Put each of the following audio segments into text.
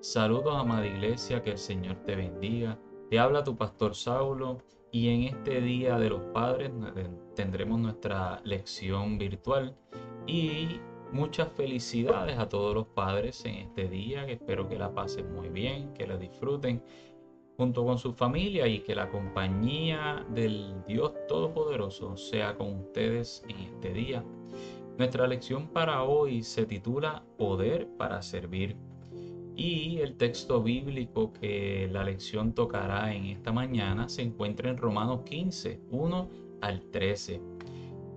Saludos, amada iglesia, que el Señor te bendiga. Te habla tu pastor Saulo y en este Día de los Padres tendremos nuestra lección virtual y muchas felicidades a todos los padres en este día, que espero que la pasen muy bien, que la disfruten junto con su familia y que la compañía del Dios Todopoderoso sea con ustedes en este día. Nuestra lección para hoy se titula Poder para servir. Y el texto bíblico que la lección tocará en esta mañana se encuentra en Romanos 15, 1 al 13.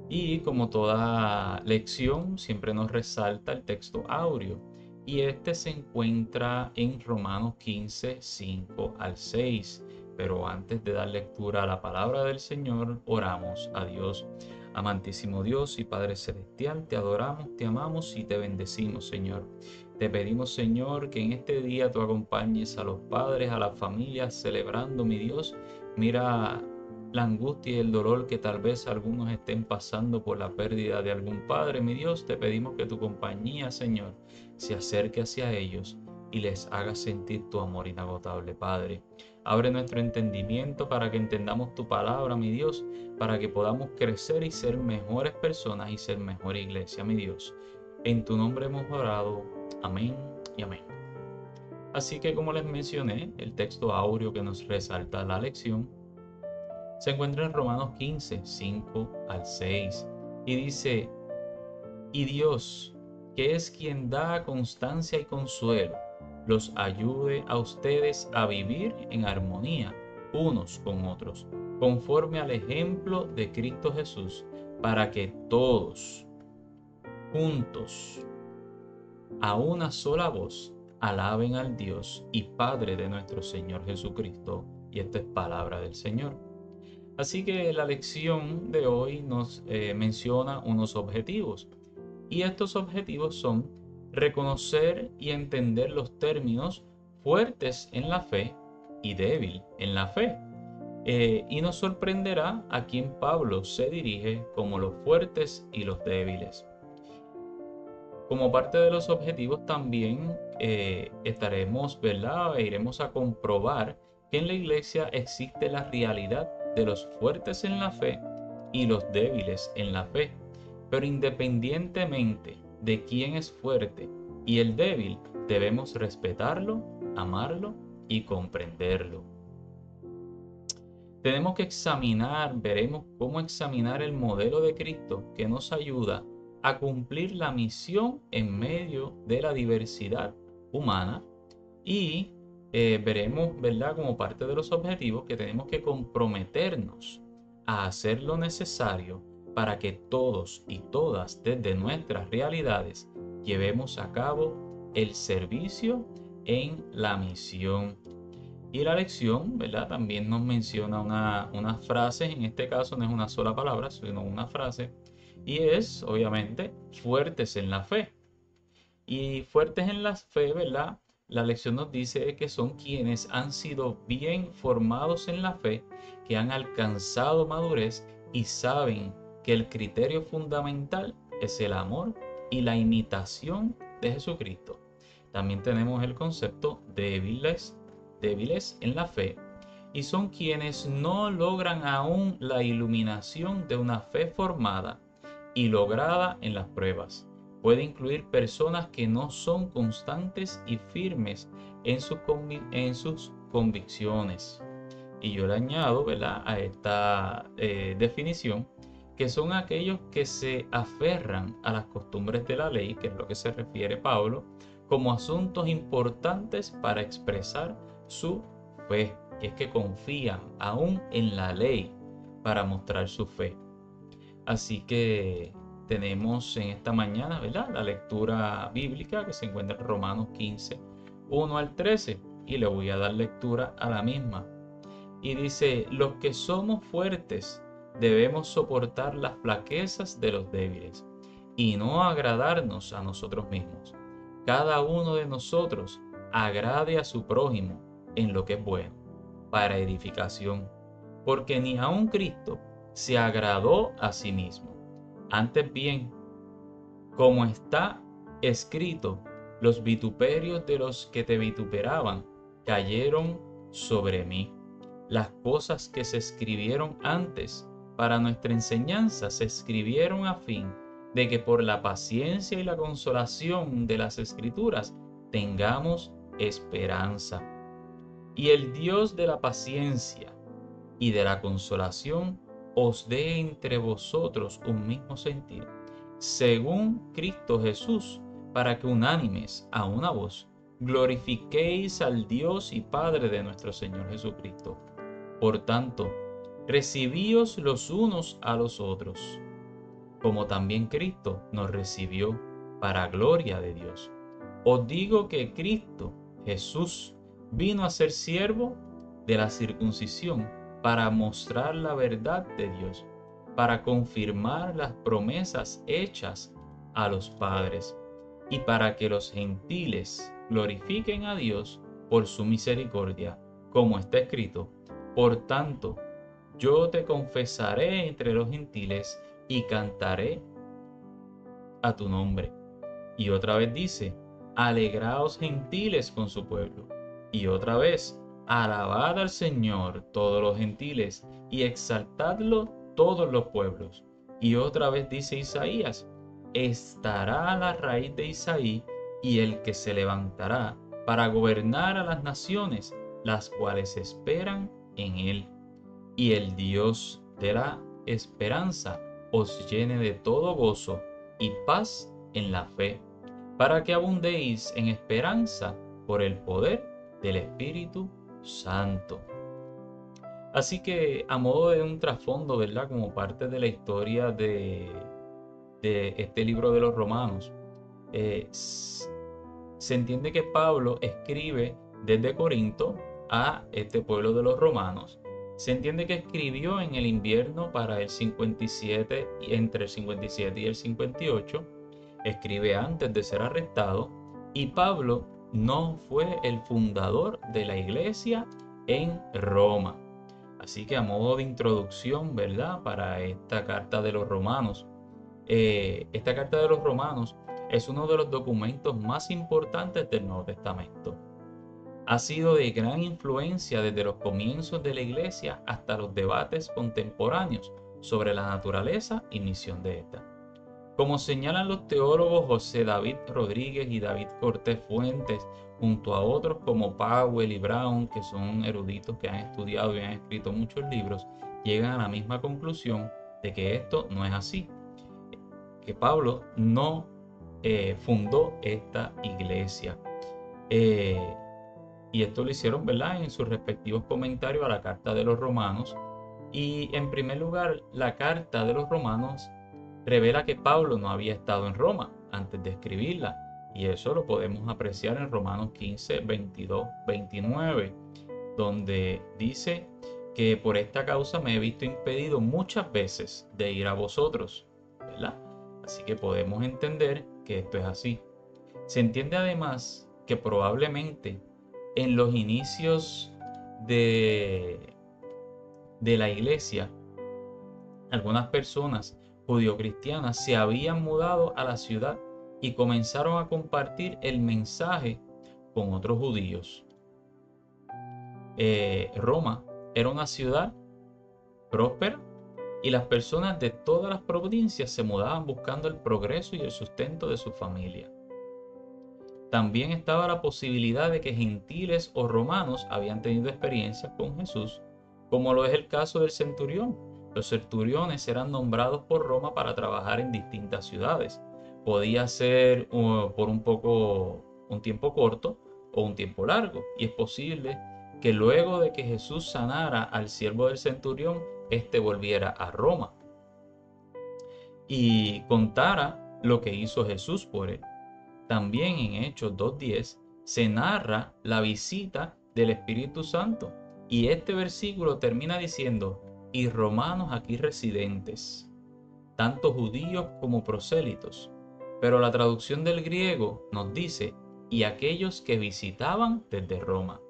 Y como toda lección, siempre nos resalta el texto áureo. Y este se encuentra en Romanos 15, 5 al 6. Pero antes de dar lectura a la palabra del Señor, oramos a Dios. Amantísimo Dios y Padre Celestial, te adoramos, te amamos y te bendecimos, Señor. Te pedimos, Señor, que en este día tú acompañes a los padres, a las familias, celebrando, mi Dios. Mira la angustia y el dolor que tal vez algunos estén pasando por la pérdida de algún padre. Mi Dios, te pedimos que tu compañía, Señor, se acerque hacia ellos y les haga sentir tu amor inagotable, Padre. Abre nuestro entendimiento para que entendamos tu palabra, mi Dios, para que podamos crecer y ser mejores personas y ser mejor iglesia, mi Dios. En tu nombre hemos orado. Amén y amén. Así que como les mencioné, el texto áureo que nos resalta la lección se encuentra en Romanos 15, 5 al 6 y dice: y Dios, que es quien da constancia y consuelo, los ayude a ustedes a vivir en armonía unos con otros, conforme al ejemplo de Cristo Jesús, para que todos, juntos, a una sola voz, alaben al Dios y Padre de nuestro Señor Jesucristo. Y esta es palabra del Señor. Así que la lección de hoy nos menciona unos objetivos. Y estos objetivos son reconocer y entender los términos fuertes en la fe y débil en la fe. Y nos sorprenderá a quién Pablo se dirige como los fuertes y los débiles. Como parte de los objetivos también estaremos, ¿verdad? Iremos a comprobar que en la iglesia existe la realidad de los fuertes en la fe y los débiles en la fe. Pero independientemente de quién es fuerte y el débil, debemos respetarlo, amarlo y comprenderlo. Tenemos que veremos cómo examinar el modelo de Cristo que nos ayuda a cumplir la misión en medio de la diversidad humana y veremos, ¿verdad?, como parte de los objetivos que tenemos que comprometernos a hacer lo necesario para que todos y todas desde nuestras realidades llevemos a cabo el servicio en la misión. Y la lección, ¿verdad?, también nos menciona unas frases, en este caso no es una sola palabra, sino una frase, y es, obviamente, fuertes en la fe. Y fuertes en la fe, ¿verdad? La lección nos dice que son quienes han sido bien formados en la fe, que han alcanzado madurez y saben que el criterio fundamental es el amor y la imitación de Jesucristo. También tenemos el concepto débiles en la fe, y son quienes no logran aún la iluminación de una fe formada y lograda en las pruebas. Puede incluir personas que no son constantes y firmes en sus convicciones. Y yo le añado, ¿verdad?, a esta definición, que son aquellos que se aferran a las costumbres de la ley, que es lo que se refiere Pablo, como asuntos importantes para expresar su fe, que es que confían aún en la ley para mostrar su fe. Así que tenemos en esta mañana, ¿verdad?, la lectura bíblica que se encuentra en Romanos 15, 1 al 13, y le voy a dar lectura a la misma. Y dice: los que somos fuertes debemos soportar las flaquezas de los débiles y no agradarnos a nosotros mismos. Cada uno de nosotros agrade a su prójimo en lo que es bueno, para edificación, porque ni aun Cristo se agradó a sí mismo. Antes bien, como está escrito, Los vituperios de los que te vituperaban cayeron sobre mí. Las cosas que se escribieron antes para nuestra enseñanza se escribieron a fin de que por la paciencia y la consolación de las Escrituras tengamos esperanza. Y el Dios de la paciencia y de la consolación os dé entre vosotros un mismo sentir, según Cristo Jesús, para que unánimes a una voz glorifiquéis al Dios y Padre de nuestro Señor Jesucristo. Por tanto, recibíos los unos a los otros, como también Cristo nos recibió para gloria de Dios. Os digo que Cristo Jesús vino a ser siervo de la circuncisión para mostrar la verdad de Dios, para confirmar las promesas hechas a los padres y para que los gentiles glorifiquen a Dios por su misericordia, como está escrito: por tanto, yo te confesaré entre los gentiles y cantaré a tu nombre. Y otra vez dice: alegraos gentiles con su pueblo. Y otra vez: alabad al Señor todos los gentiles y exaltadlo todos los pueblos. Y otra vez dice Isaías: estará la raíz de Isaí y el que se levantará para gobernar a las naciones, las cuales esperan en él. Y el Dios de la esperanza os llene de todo gozo y paz en la fe, para que abundéis en esperanza por el poder del Espíritu Santo. Así que, a modo de un trasfondo, ¿verdad?, como parte de la historia de este libro de los Romanos, se entiende que Pablo escribe desde Corinto a este pueblo de los romanos. Se entiende que escribió en el invierno para el 57, entre el 57 y el 58. Escribe antes de ser arrestado, y Pablo no fue el fundador de la iglesia en Roma. Así que, a modo de introducción, ¿verdad?, para esta carta de los romanos, esta carta de los romanos es uno de los documentos más importantes del Nuevo Testamento. Ha sido de gran influencia desde los comienzos de la iglesia hasta los debates contemporáneos sobre la naturaleza y misión de esta. Como señalan los teólogos José David Rodríguez y David Cortés Fuentes, junto a otros como Powell y Brown, que son eruditos que han estudiado y han escrito muchos libros, llegan a la misma conclusión de que esto no es así, que Pablo no fundó esta iglesia. Y esto lo hicieron, ¿verdad?, en sus respectivos comentarios a la carta de los romanos. Y en primer lugar, la carta de los romanos revela que Pablo no había estado en Roma antes de escribirla. Y eso lo podemos apreciar en Romanos 15, 22, 29, donde dice que por esta causa me he visto impedido muchas veces de ir a vosotros, ¿verdad? Así que podemos entender que esto es así. Se entiende además que probablemente en los inicios de la iglesia, algunas personas judio-cristianas se habían mudado a la ciudad y comenzaron a compartir el mensaje con otros judíos. Roma era una ciudad próspera y las personas de todas las provincias se mudaban buscando el progreso y el sustento de su familia. También estaba la posibilidad de que gentiles o romanos habían tenido experiencias con Jesús, como lo es el caso del centurión. Los centuriones eran nombrados por Roma para trabajar en distintas ciudades. Podía ser por un tiempo corto o un tiempo largo, y es posible que luego de que Jesús sanara al siervo del centurión, éste volviera a Roma y contara lo que hizo Jesús por él. También en Hechos 2:10 se narra la visita del Espíritu Santo, y este versículo termina diciendo: y romanos aquí residentes, tanto judíos como prosélitos. Pero la traducción del griego nos dice: y aquellos que visitaban desde Roma.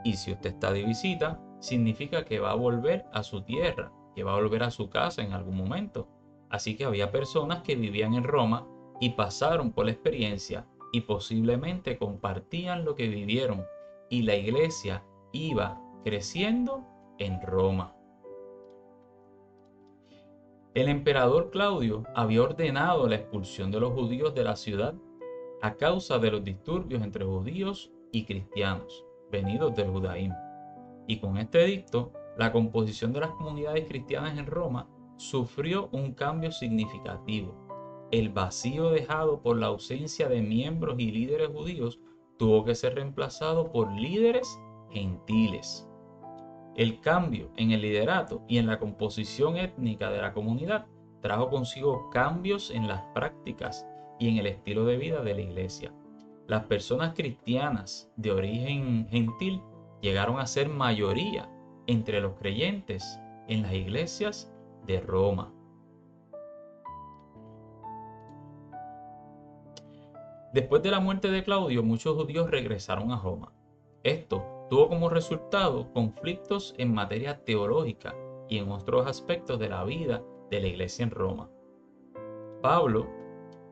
Y si usted está de visita, significa que va a volver a su tierra, que va a volver a su casa en algún momento. Así que había personas que vivían en Roma y pasaron por la experiencia y posiblemente compartían lo que vivieron, y la iglesia iba creciendo en Roma. El emperador Claudio había ordenado la expulsión de los judíos de la ciudad a causa de los disturbios entre judíos y cristianos venidos del judaísmo. Y con este edicto, la composición de las comunidades cristianas en Roma sufrió un cambio significativo. El vacío dejado por la ausencia de miembros y líderes judíos tuvo que ser reemplazado por líderes gentiles. El cambio en el liderato y en la composición étnica de la comunidad trajo consigo cambios en las prácticas y en el estilo de vida de la iglesia. Las personas cristianas de origen gentil llegaron a ser mayoría entre los creyentes en las iglesias de Roma. Después de la muerte de Claudio, muchos judíos regresaron a Roma. Esto tuvo como resultado conflictos en materia teológica y en otros aspectos de la vida de la iglesia en Roma. Pablo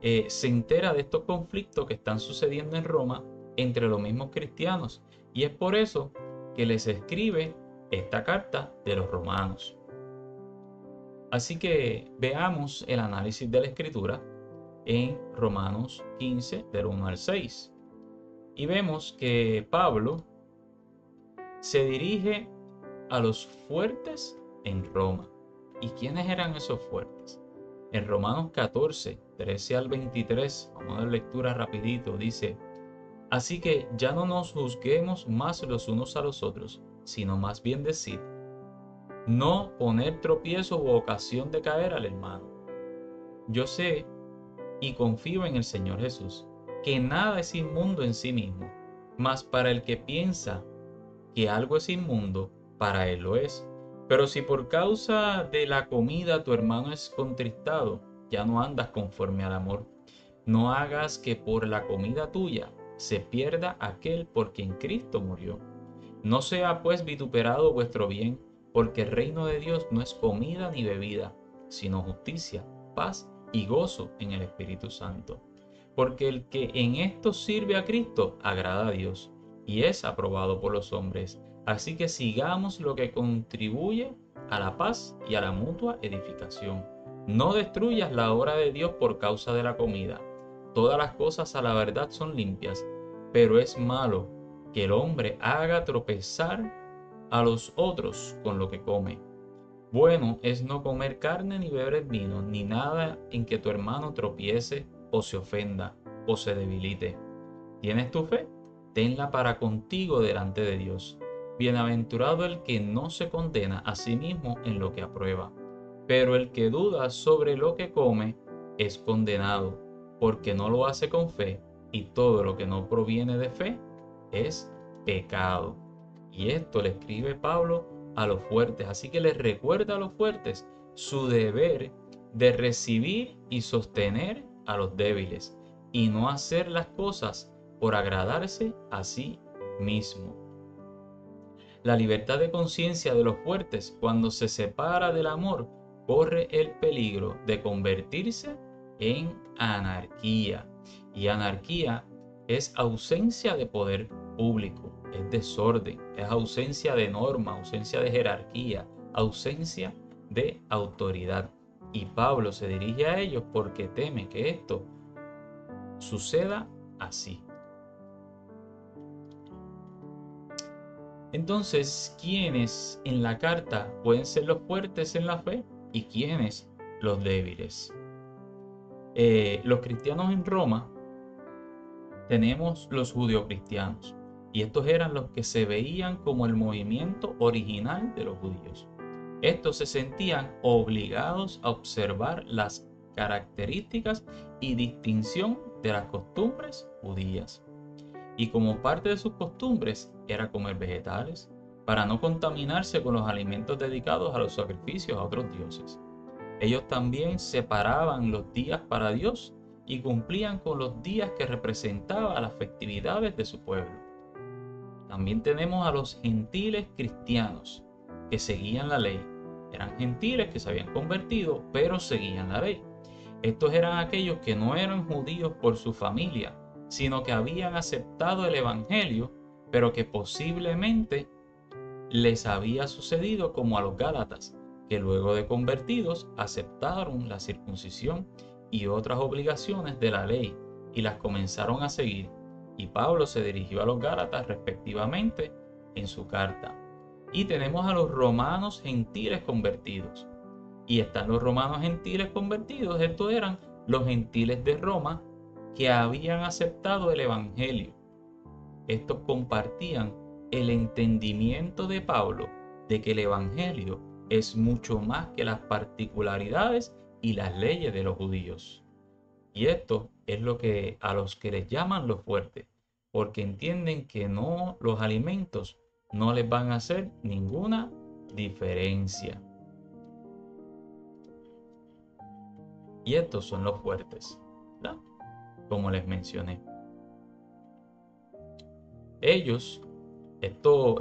se entera de estos conflictos que están sucediendo en Roma entre los mismos cristianos, y es por eso que les escribe esta carta de los romanos. Así que veamos el análisis de la escritura en Romanos 15, del 1 al 6. Y vemos que Pablo se dirige a los fuertes en Roma. ¿Y quiénes eran esos fuertes? En Romanos 14, 13 al 23, vamos a dar lectura rapidito, dice: así que ya no nos juzguemos más los unos a los otros, sino más bien decid, no poner tropiezo u ocasión de caer al hermano. Yo sé y confío en el Señor Jesús, que nada es inmundo en sí mismo, mas para el que piensa que algo es inmundo, para él lo es. Pero si por causa de la comida tu hermano es contristado, ya no andas conforme al amor. No hagas que por la comida tuya se pierda aquel por quien Cristo murió. No sea pues vituperado vuestro bien, porque el reino de Dios no es comida ni bebida, sino justicia, paz y gozo en el Espíritu Santo. Porque el que en esto sirve a Cristo agrada a Dios y es aprobado por los hombres. Así que sigamos lo que contribuye a la paz y a la mutua edificación. No destruyas la obra de Dios por causa de la comida. Todas las cosas a la verdad son limpias, pero es malo que el hombre haga tropezar a los otros con lo que come. Bueno es no comer carne ni beber vino, ni nada en que tu hermano tropiece o se ofenda o se debilite. ¿Tienes tu fe? Tenla para contigo delante de Dios. Bienaventurado el que no se condena a sí mismo en lo que aprueba. Pero el que duda sobre lo que come es condenado, porque no lo hace con fe, y todo lo que no proviene de fe es pecado. Y esto le escribe Pablo a los fuertes. Así que les recuerda a los fuertes su deber de recibir y sostener a los débiles, y no hacer las cosas por agradarse a sí mismo. La libertad de conciencia de los fuertes, cuando se separa del amor, corre el peligro de convertirse en anarquía. Y anarquía es ausencia de poder público, es desorden, es ausencia de norma, ausencia de jerarquía, ausencia de autoridad. Y Pablo se dirige a ellos porque teme que esto suceda así. Entonces, ¿quiénes en la carta pueden ser los fuertes en la fe y quiénes los débiles? Los cristianos en Roma tenemos los judeocristianos, y estos eran los que se veían como el movimiento original de los judíos. Estos se sentían obligados a observar las características y distinción de las costumbres judías. Y como parte de sus costumbres era comer vegetales, para no contaminarse con los alimentos dedicados a los sacrificios a otros dioses. Ellos también separaban los días para Dios y cumplían con los días que representaban las festividades de su pueblo. También tenemos a los gentiles cristianos que seguían la ley. Eran gentiles que se habían convertido, pero seguían la ley. Estos eran aquellos que no eran judíos por su familia, sino que habían aceptado el Evangelio, pero que posiblemente les había sucedido como a los Gálatas, que luego de convertidos aceptaron la circuncisión y otras obligaciones de la ley y las comenzaron a seguir. Y Pablo se dirigió a los Gálatas respectivamente en su carta. Y tenemos a los romanos gentiles convertidos. Y están los romanos gentiles convertidos. Estos eran los gentiles de Roma que habían aceptado el Evangelio. Estos compartían el entendimiento de Pablo de que el Evangelio es mucho más que las particularidades y las leyes de los judíos. Y esto es lo que a los que les llaman los fuertes, porque entienden que no, los alimentos no les van a hacer ninguna diferencia. Y estos son los fuertes, ¿verdad? Como les mencioné. Ellos,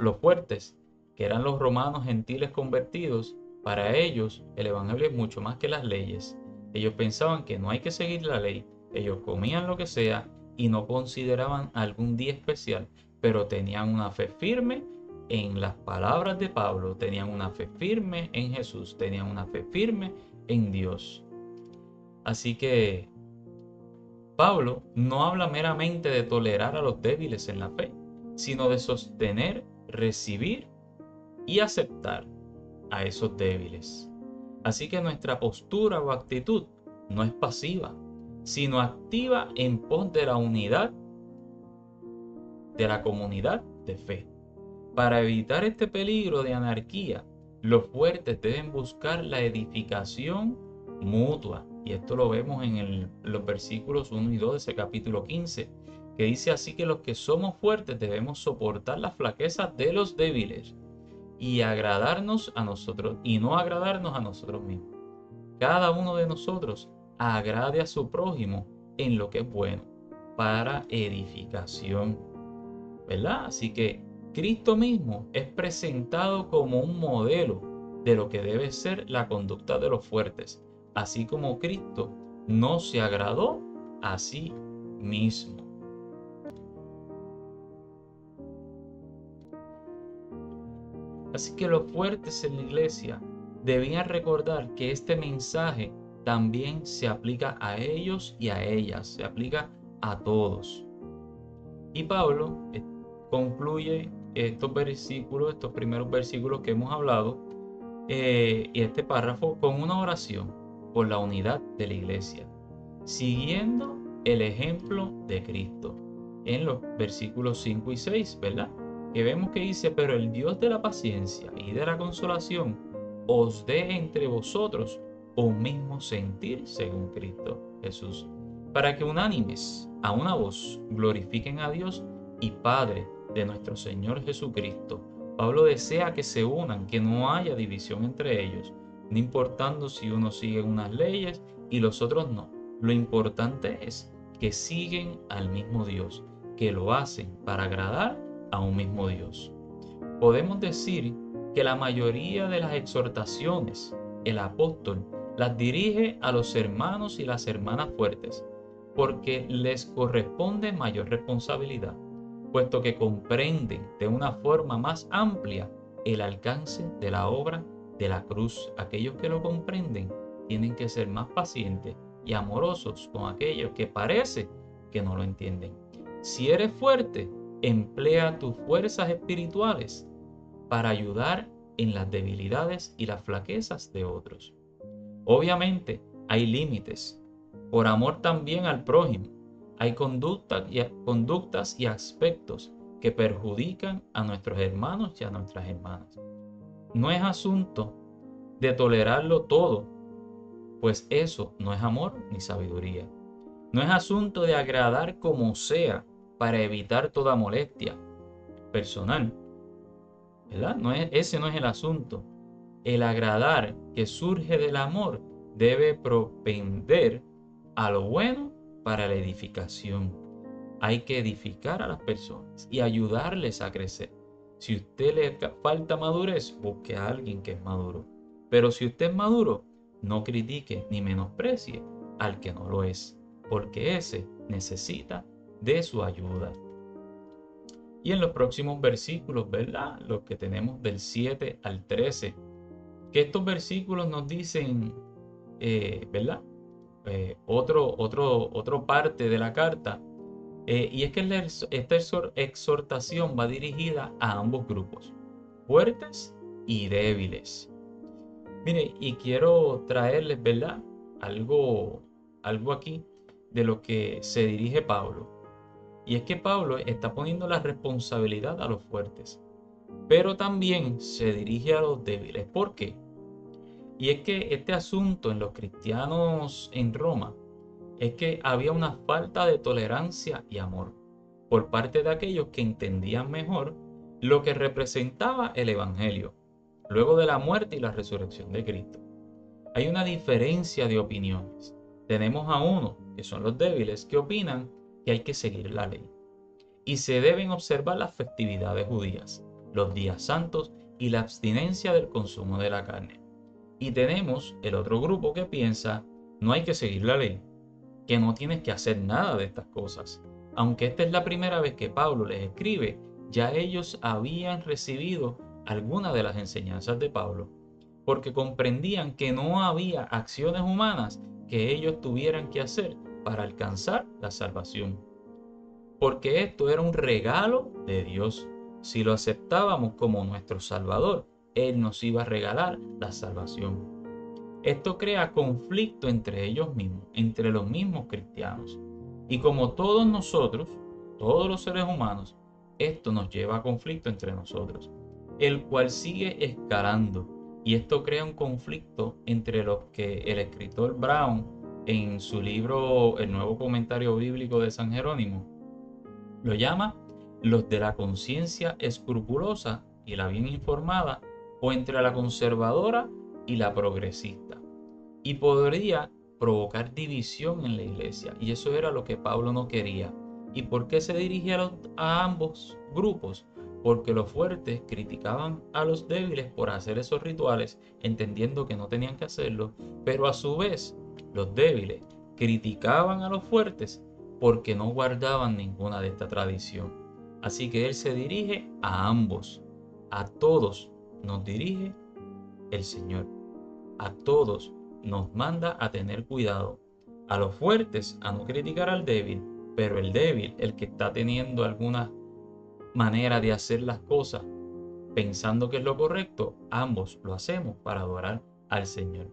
los fuertes, que eran los romanos gentiles convertidos, para ellos el evangelio es mucho más que las leyes. Ellos pensaban que no hay que seguir la ley. Ellos comían lo que sea y no consideraban algún día especial, pero tenían una fe firme en las palabras de Pablo, tenían una fe firme en Jesús, tenían una fe firme en Dios. Así que Pablo no habla meramente de tolerar a los débiles en la fe, sino de sostener, recibir y aceptar a esos débiles. Así que nuestra postura o actitud no es pasiva, sino activa en pos de la unidad de la comunidad de fe. Para evitar este peligro de anarquía, los fuertes deben buscar la edificación mutua. Y esto lo vemos en los versículos 1 y 2 de ese capítulo 15, que dice así que los que somos fuertes debemos soportar las flaquezas de los débiles y agradarnos a nosotros y no agradarnos a nosotros mismos. Cada uno de nosotros agrade a su prójimo en lo que es bueno para edificación, ¿verdad? Así que Cristo mismo es presentado como un modelo de lo que debe ser la conducta de los fuertes, así como Cristo no se agradó a sí mismo. Así que los fuertes en la iglesia debían recordar que este mensaje también se aplica a ellos y a ellas, se aplica a todos. Y Pablo concluye estos primeros versículos que hemos hablado, y este párrafo con una oración por la unidad de la iglesia, siguiendo el ejemplo de Cristo. En los versículos 5 y 6, ¿verdad? Que vemos que dice, pero el Dios de la paciencia y de la consolación os dé entre vosotros un mismo sentir según Cristo Jesús, para que unánimes a una voz glorifiquen a Dios y Padre de nuestro Señor Jesucristo. Pablo desea que se unan, que no haya división entre ellos, no importando si uno sigue unas leyes y los otros no. Lo importante es que siguen al mismo Dios, que lo hacen para agradar a un mismo Dios. Podemos decir que la mayoría de las exhortaciones el apóstol las dirige a los hermanos y las hermanas fuertes, porque les corresponde mayor responsabilidad, puesto que comprenden de una forma más amplia el alcance de la obra de la cruz. Aquellos que lo comprenden tienen que ser más pacientes y amorosos con aquellos que parece que no lo entienden. Si eres fuerte, emplea tus fuerzas espirituales para ayudar en las debilidades y las flaquezas de otros. Obviamente hay límites, por amor también al prójimo. Hay conductas y aspectos que perjudican a nuestros hermanos y a nuestras hermanas. No es asunto de tolerarlo todo, pues eso no es amor ni sabiduría. No es asunto de agradar como sea para evitar toda molestia personal, ¿verdad? Ese no es el asunto. El agradar que surge del amor debe propender a lo bueno para la edificación. Hay que edificar a las personas y ayudarles a crecer. Si a usted le falta madurez, busque a alguien que es maduro. Pero si usted es maduro, no critique ni menosprecie al que no lo es, porque ese necesita de su ayuda. Y en los próximos versículos, ¿verdad? Los que tenemos del 7 al 13, que estos versículos nos dicen, ¿verdad? Otro parte de la carta, y es que esta exhortación va dirigida a ambos grupos, fuertes y débiles. Mire, y quiero traerles, ¿verdad? Algo aquí de lo que se dirige Pablo. Y es que Pablo está poniendo la responsabilidad a los fuertes, pero también se dirige a los débiles. ¿Por qué? Y es que este asunto en los cristianos en Roma es que había una falta de tolerancia y amor por parte de aquellos que entendían mejor lo que representaba el Evangelio, luego de la muerte y la resurrección de Cristo. Hay una diferencia de opiniones. Tenemos a uno, que son los débiles, que opinan que hay que seguir la ley y se deben observar las festividades judías, los días santos y la abstinencia del consumo de la carne. Y tenemos el otro grupo que piensa, no hay que seguir la ley, que no tienes que hacer nada de estas cosas. Aunque esta es la primera vez que Pablo les escribe, ya ellos habían recibido algunas de las enseñanzas de Pablo, porque comprendían que no había acciones humanas que ellos tuvieran que hacer para alcanzar la salvación. Porque esto era un regalo de Dios. Si lo aceptábamos como nuestro Salvador, Él nos iba a regalar la salvación. Esto crea conflicto entre ellos mismos, entre los mismos cristianos. Y como todos nosotros, todos los seres humanos, esto nos lleva a conflicto entre nosotros, el cual sigue escalando. Y esto crea un conflicto entre los que el escritor Brown, en su libro El Nuevo Comentario Bíblico de San Jerónimo, lo llama los de la conciencia escrupulosa y la bien informada, o entre la conservadora y la progresista. Y podría provocar división en la iglesia. Y eso era lo que Pablo no quería. ¿Y por qué se dirigía a ambos grupos? Porque los fuertes criticaban a los débiles por hacer esos rituales, entendiendo que no tenían que hacerlo, pero a su vez los débiles criticaban a los fuertes porque no guardaban ninguna de esta tradición. Así que él se dirige a ambos, a todos nos dirige el Señor, a todos nos manda a tener cuidado, a los fuertes a no criticar al débil, pero el débil, el que está teniendo alguna manera de hacer las cosas pensando que es lo correcto, ambos lo hacemos para adorar al Señor.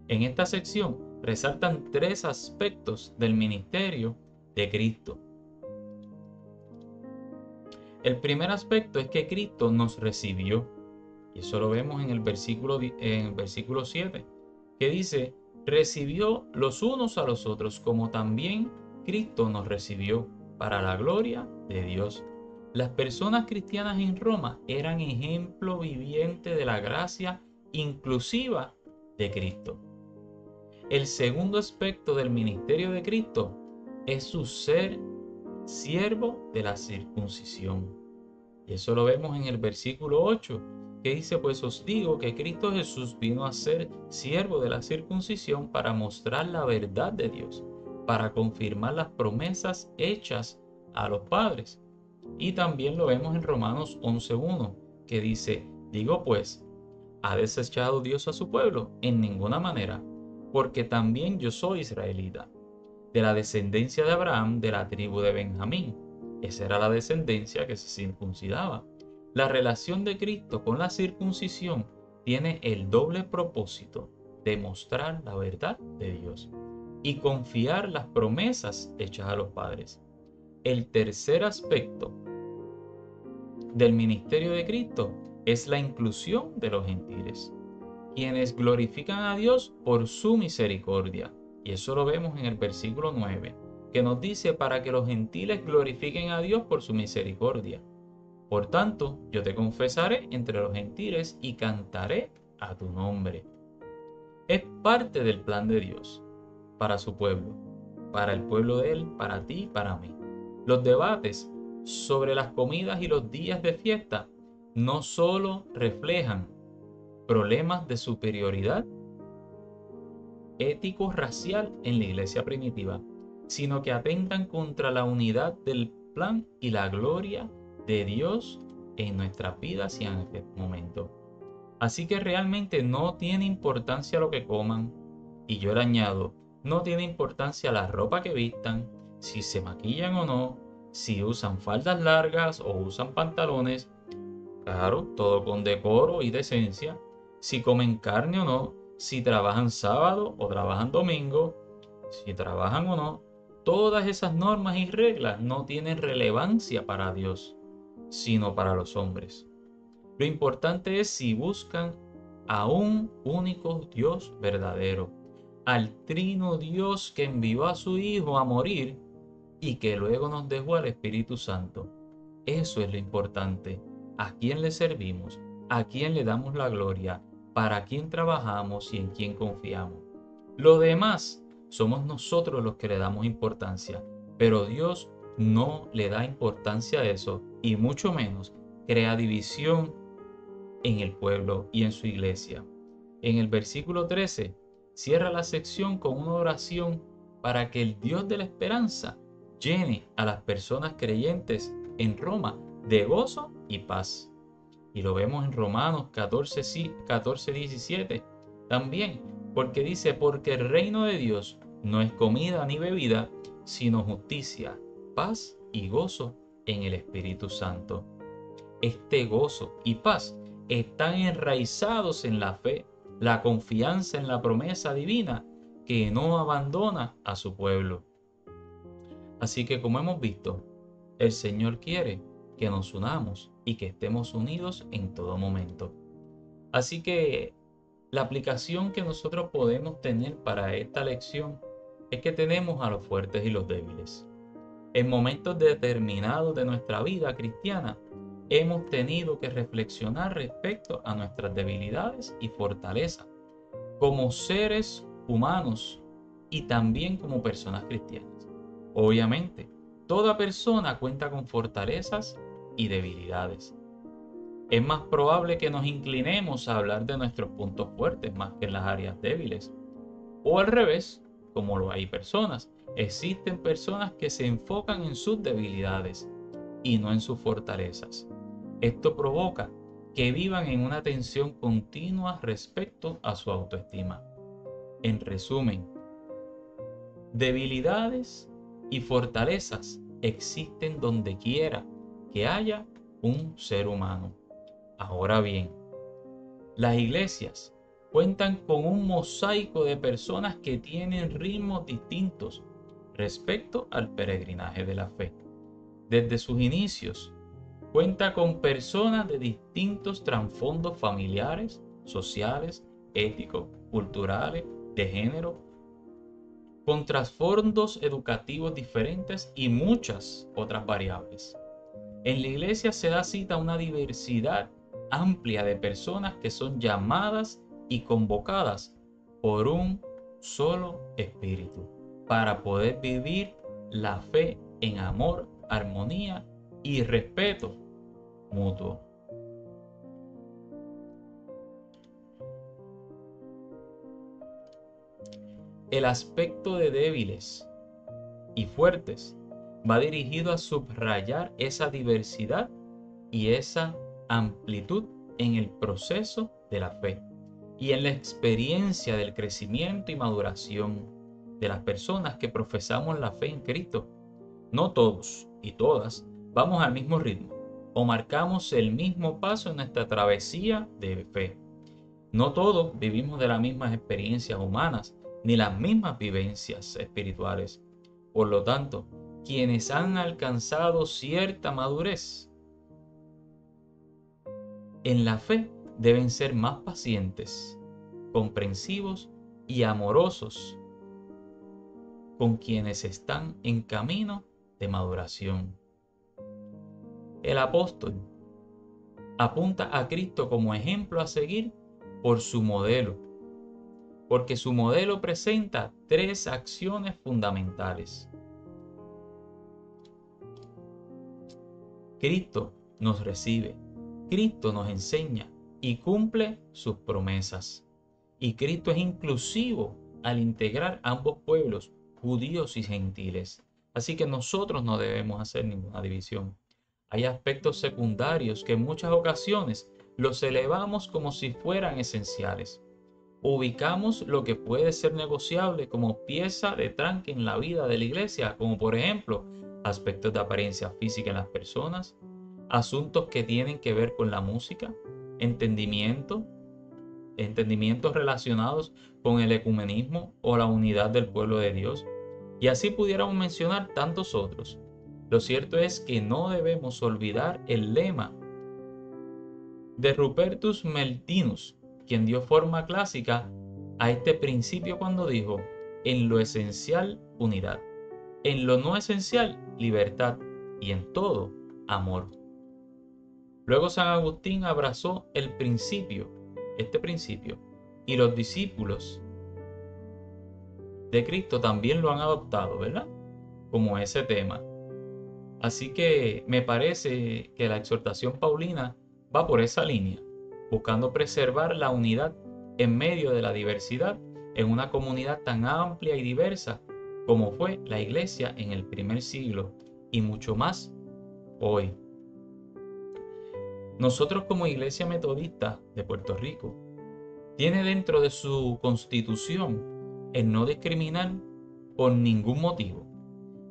En esta sección resaltan tres aspectos del ministerio de Cristo. El primer aspecto es que Cristo nos recibió, y eso lo vemos en el versículo 7, que dice, recibió los unos a los otros, como también Cristo nos recibió para la gloria de Dios. Las personas cristianas en Roma eran ejemplo viviente de la gracia inclusiva de Cristo. El segundo aspecto del ministerio de Cristo es su ser siervo de la circuncisión. Y eso lo vemos en el versículo 8, que dice, pues os digo que Cristo Jesús vino a ser siervo de la circuncisión para mostrar la verdad de Dios, para confirmar las promesas hechas a los padres. Y también lo vemos en Romanos 11:1, que dice, digo pues, ¿ha desechado Dios a su pueblo? En ninguna manera, porque también yo soy israelita, de la descendencia de Abraham, de la tribu de Benjamín. Esa era la descendencia que se circuncidaba. La relación de Cristo con la circuncisión tiene el doble propósito de mostrar la verdad de Dios y confiar las promesas hechas a los padres. El tercer aspecto del ministerio de Cristo es la inclusión de los gentiles, quienes glorifican a Dios por su misericordia. Y eso lo vemos en el versículo 9, que nos dice para que los gentiles glorifiquen a Dios por su misericordia. Por tanto, yo te confesaré entre los gentiles y cantaré a tu nombre. Es parte del plan de Dios para su pueblo, para el pueblo de Él, para ti y para mí. Los debates sobre las comidas y los días de fiesta no solo reflejan problemas de superioridad ético-racial en la iglesia primitiva, sino que atentan contra la unidad del plan y la gloria de Dios en nuestras vidas y en este momento. Así que realmente no tiene importancia lo que coman. Y yo le añado, no tiene importancia la ropa que vistan, si se maquillan o no, si usan faldas largas o usan pantalones. Claro, todo con decoro y decencia. Si comen carne o no, si trabajan sábado o trabajan domingo, si trabajan o no. Todas esas normas y reglas no tienen relevancia para Dios, sino para los hombres. Lo importante es si buscan a un único Dios verdadero, al trino Dios que envió a su Hijo a morir y que luego nos dejó al Espíritu Santo. Eso es lo importante. ¿A quién le servimos? ¿A quién le damos la gloria? ¿Para quién trabajamos y en quién confiamos? Lo demás somos nosotros los que le damos importancia, pero Dios no le da importancia a eso y mucho menos crea división en el pueblo y en su iglesia. En el versículo 13 cierra la sección con una oración para que el Dios de la esperanza llene a las personas creyentes en Roma de gozo y paz. Y lo vemos en Romanos 14:17 también, porque dice, porque el reino de Dios no es comida ni bebida, sino justicia, paz y gozo en el Espíritu Santo. Este gozo y paz están enraizados en la fe, la confianza en la promesa divina que no abandona a su pueblo. Así que como hemos visto, el Señor quiere que nos unamos y que estemos unidos en todo momento. Así que la aplicación que nosotros podemos tener para esta lección es que tenemos a los fuertes y los débiles. En momentos determinados de nuestra vida cristiana, hemos tenido que reflexionar respecto a nuestras debilidades y fortalezas como seres humanos y también como personas cristianas. Obviamente, toda persona cuenta con fortalezas y debilidades. Es más probable que nos inclinemos a hablar de nuestros puntos fuertes más que en las áreas débiles. O al revés, como lo hay personas. Existen personas que se enfocan en sus debilidades y no en sus fortalezas. Esto provoca que vivan en una tensión continua respecto a su autoestima. En resumen, debilidades y fortalezas existen donde quiera que haya un ser humano. Ahora bien, las iglesias cuentan con un mosaico de personas que tienen ritmos distintos respecto al peregrinaje de la fe. Desde sus inicios, cuenta con personas de distintos trasfondos familiares, sociales, éticos, culturales, de género, con trasfondos educativos diferentes y muchas otras variables. En la iglesia se da cita a una diversidad amplia de personas que son llamadas y convocadas por un solo espíritu para poder vivir la fe en amor, armonía y respeto mutuo. El aspecto de débiles y fuertes va dirigido a subrayar esa diversidad y esa amplitud en el proceso de la fe y en la experiencia del crecimiento y maduración de las personas que profesamos la fe en Cristo. No todos y todas vamos al mismo ritmo o marcamos el mismo paso en nuestra travesía de fe. No todos vivimos de las mismas experiencias humanas ni las mismas vivencias espirituales. Por lo tanto, quienes han alcanzado cierta madurez en la fe deben ser más pacientes, comprensivos y amorosos con quienes están en camino de maduración. El apóstol apunta a Cristo como ejemplo a seguir por su modelo, porque su modelo presenta tres acciones fundamentales. Cristo nos recibe, Cristo nos enseña y cumple sus promesas. Y Cristo es inclusivo al integrar ambos pueblos judíos y gentiles. Así que nosotros no debemos hacer ninguna división. Hay aspectos secundarios que en muchas ocasiones los elevamos como si fueran esenciales. Ubicamos lo que puede ser negociable como pieza de tranque en la vida de la iglesia, como por ejemplo aspectos de apariencia física en las personas, asuntos que tienen que ver con la música, entendimientos relacionados con el ecumenismo o la unidad del pueblo de Dios, y así pudiéramos mencionar tantos otros. Lo cierto es que no debemos olvidar el lema de Rupertus Meltinus, quien dio forma clásica a este principio cuando dijo: en lo esencial, unidad; en lo no esencial, libertad; y en todo, amor. Luego San Agustín abrazó este principio, y los discípulos de Cristo también lo han adoptado, ¿verdad? Como ese tema. Así que me parece que la exhortación paulina va por esa línea, buscando preservar la unidad en medio de la diversidad en una comunidad tan amplia y diversa como fue la iglesia en el primer siglo y mucho más hoy. Nosotros como Iglesia Metodista de Puerto Rico tiene dentro de su constitución el no discriminar por ningún motivo,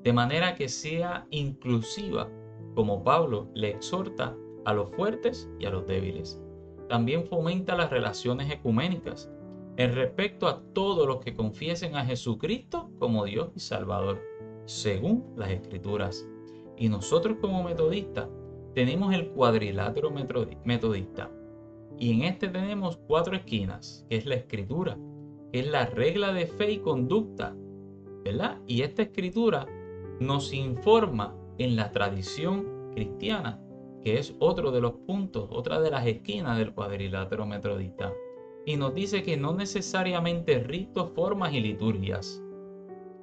de manera que sea inclusiva, como Pablo le exhorta a los fuertes y a los débiles. También fomenta las relaciones ecuménicas en respecto a todos los que confiesen a Jesucristo como Dios y Salvador, según las Escrituras. Y nosotros como metodistas tenemos el cuadrilátero metodista. Y en este tenemos 4 esquinas, que es la Escritura, que es la regla de fe y conducta, ¿verdad? Y esta Escritura nos informa en la tradición cristiana, que es otro de los puntos, otra de las esquinas del cuadrilátero metodista. Y nos dice que no necesariamente ritos, formas y liturgias,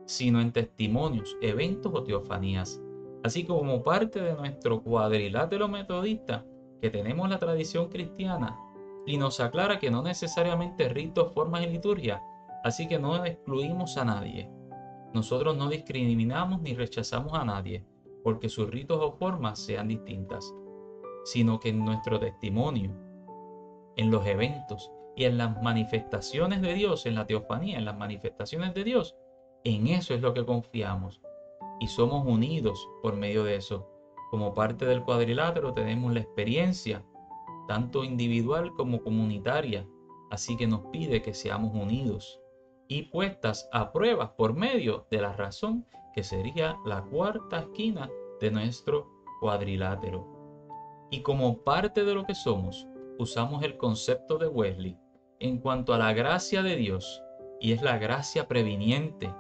sino en testimonios, eventos o teofanías. Así como parte de nuestro cuadrilátero metodista, que tenemos la tradición cristiana, y nos aclara que no necesariamente ritos, formas y liturgias, así que no excluimos a nadie. Nosotros no discriminamos ni rechazamos a nadie porque sus ritos o formas sean distintas, sino que en nuestro testimonio, en los eventos y en las manifestaciones de Dios, en la teofanía, en las manifestaciones de Dios, en eso es lo que confiamos y somos unidos por medio de eso. Como parte del cuadrilátero tenemos la experiencia, tanto individual como comunitaria, así que nos pide que seamos unidos y puestas a prueba por medio de la razón, que sería la cuarta esquina de nuestro cuadrilátero. Y como parte de lo que somos, usamos el concepto de Wesley en cuanto a la gracia de Dios, y es la gracia previniente,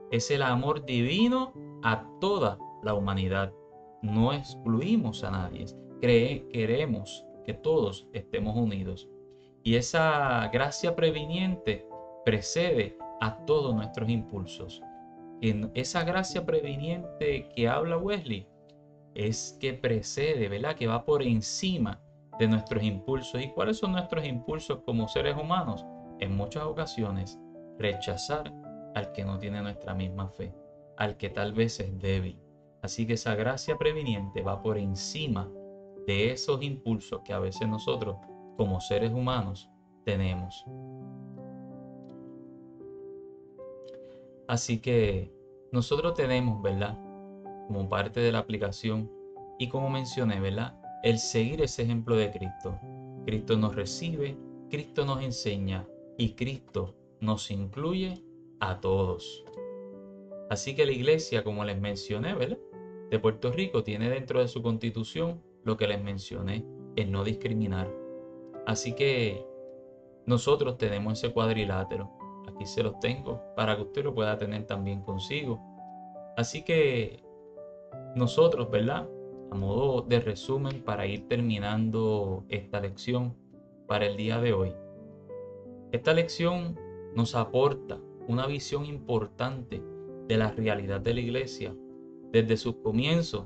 es el amor divino a toda la humanidad. No excluimos a nadie, queremos que todos estemos unidos. Y esa gracia previniente precede a todos nuestros impulsos. Esa gracia previniente que habla Wesley es que precede, ¿verdad? Que va por encima de nuestros impulsos. ¿Y cuáles son nuestros impulsos como seres humanos? En muchas ocasiones, rechazar al que no tiene nuestra misma fe, al que tal vez es débil. Así que esa gracia previniente va por encima de esos impulsos que a veces nosotros como seres humanos tenemos. Así que nosotros tenemos, ¿verdad? Como parte de la aplicación y como mencioné, ¿verdad? El seguir ese ejemplo de Cristo. Cristo nos recibe, Cristo nos enseña y Cristo nos incluye a todos. Así que la iglesia, como les mencioné, ¿verdad? De Puerto Rico tiene dentro de su constitución lo que les mencioné, el no discriminar. Así que nosotros tenemos ese cuadrilátero. Aquí se los tengo para que usted lo pueda tener también consigo. Así que nosotros, ¿verdad? A modo de resumen para ir terminando esta lección para el día de hoy. Esta lección nos aporta una visión importante de la realidad de la iglesia desde sus comienzos,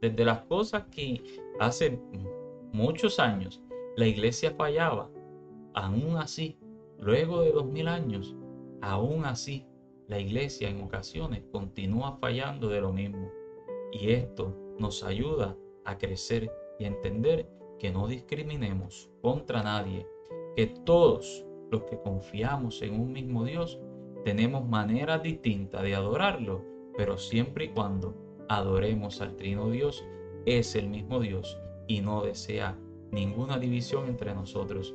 desde las cosas que hace muchos años la iglesia fallaba. Aún así, luego de 2000 años, aún así, la iglesia en ocasiones continúa fallando de lo mismo. Y esto nos ayuda a crecer y a entender que no discriminemos contra nadie, que todos los que confiamos en un mismo Dios tenemos maneras distintas de adorarlo, pero siempre y cuando adoremos al Trino Dios, es el mismo Dios y no desea ninguna división entre nosotros.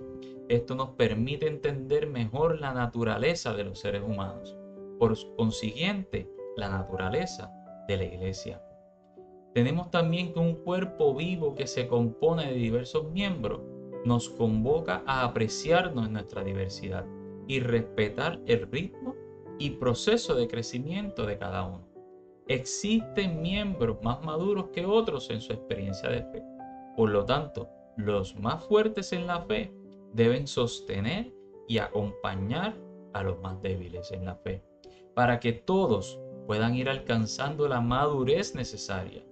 Esto nos permite entender mejor la naturaleza de los seres humanos, por consiguiente, la naturaleza de la iglesia. Tenemos también que un cuerpo vivo que se compone de diversos miembros nos convoca a apreciarnos en nuestra diversidad y respetar el ritmo y proceso de crecimiento de cada uno. Existen miembros más maduros que otros en su experiencia de fe. Por lo tanto, los más fuertes en la fe deben sostener y acompañar a los más débiles en la fe, para que todos puedan ir alcanzando la madurez necesaria.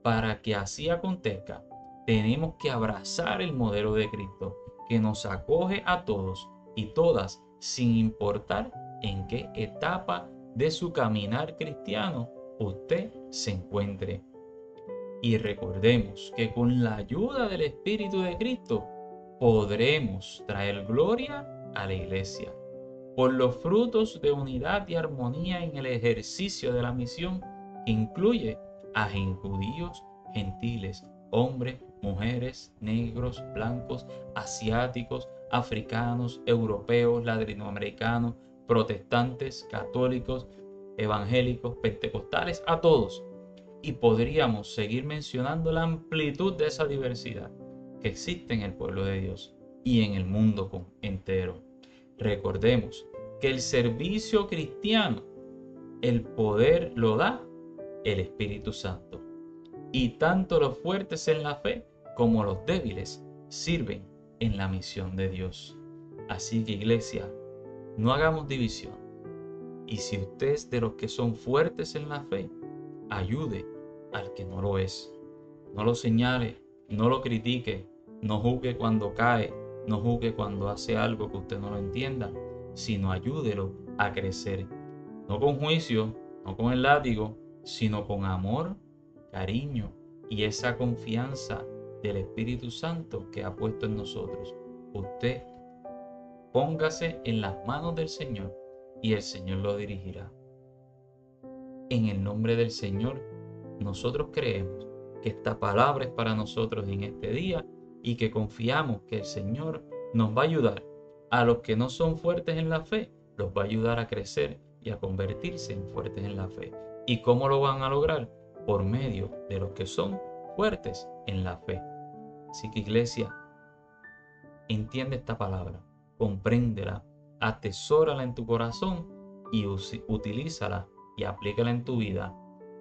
Para que así acontezca, tenemos que abrazar el modelo de Cristo, que nos acoge a todos y todas, sin importar en qué etapa de su caminar cristiano usted se encuentre. Y recordemos que con la ayuda del Espíritu de Cristo podremos traer gloria a la iglesia por los frutos de unidad y armonía en el ejercicio de la misión que incluye a judíos, gentiles, hombres, mujeres, negros, blancos, asiáticos, africanos, europeos, latinoamericanos, protestantes, católicos, evangélicos, pentecostales, a todos. Y podríamos seguir mencionando la amplitud de esa diversidad que existe en el pueblo de Dios y en el mundo entero. Recordemos que el servicio cristiano, el poder lo da el Espíritu Santo. Y tanto los fuertes en la fe como los débiles sirven en la misión de Dios. Así que, iglesia, no hagamos división. Y si usted es de los que son fuertes en la fe, ayude al que no lo es. No lo señale, no lo critique, no juzgue cuando cae, no juzgue cuando hace algo que usted no lo entienda, sino ayúdelo a crecer. No con juicio, no con el látigo, sino con amor, cariño y esa confianza del Espíritu Santo que ha puesto en nosotros. Usted póngase en las manos del Señor y el Señor lo dirigirá. En el nombre del Señor, nosotros creemos que esta palabra es para nosotros en este día y que confiamos que el Señor nos va a ayudar. A los que no son fuertes en la fe, los va a ayudar a crecer y a convertirse en fuertes en la fe. ¿Y cómo lo van a lograr? Por medio de los que son fuertes en la fe. Así que, iglesia, entiende esta palabra, compréndela, atesórala en tu corazón y utilízala y aplícala en tu vida.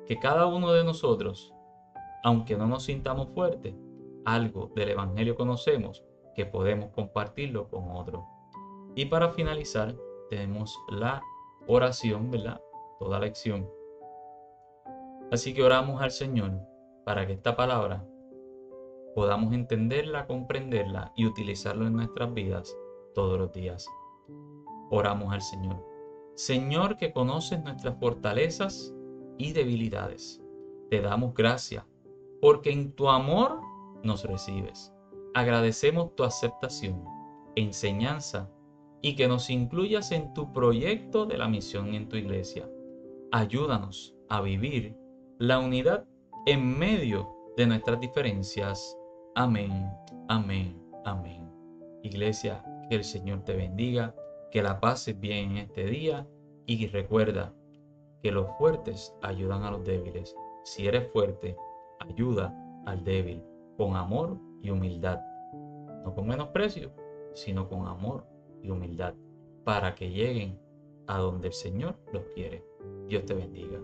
Que cada uno de nosotros, aunque no nos sintamos fuertes, algo del Evangelio conocemos que podemos compartirlo con otros. Y para finalizar, tenemos la oración, ¿verdad? Toda lección. Así que oramos al Señor para que esta palabra podamos entenderla, comprenderla y utilizarla en nuestras vidas todos los días. Oramos al Señor. Señor, que conoces nuestras fortalezas y debilidades, te damos gracias porque en tu amor nos recibes. Agradecemos tu aceptación, enseñanza y que nos incluyas en tu proyecto de la misión en tu iglesia. Ayúdanos a vivir la unidad en medio de nuestras diferencias. Amén, amén, amén. Iglesia, que el Señor te bendiga, que la pases bien en este día y recuerda que los fuertes ayudan a los débiles. Si eres fuerte, ayuda al débil con amor y humildad. No con menosprecio, sino con amor y humildad, para que lleguen a donde el Señor los quiere. Dios te bendiga.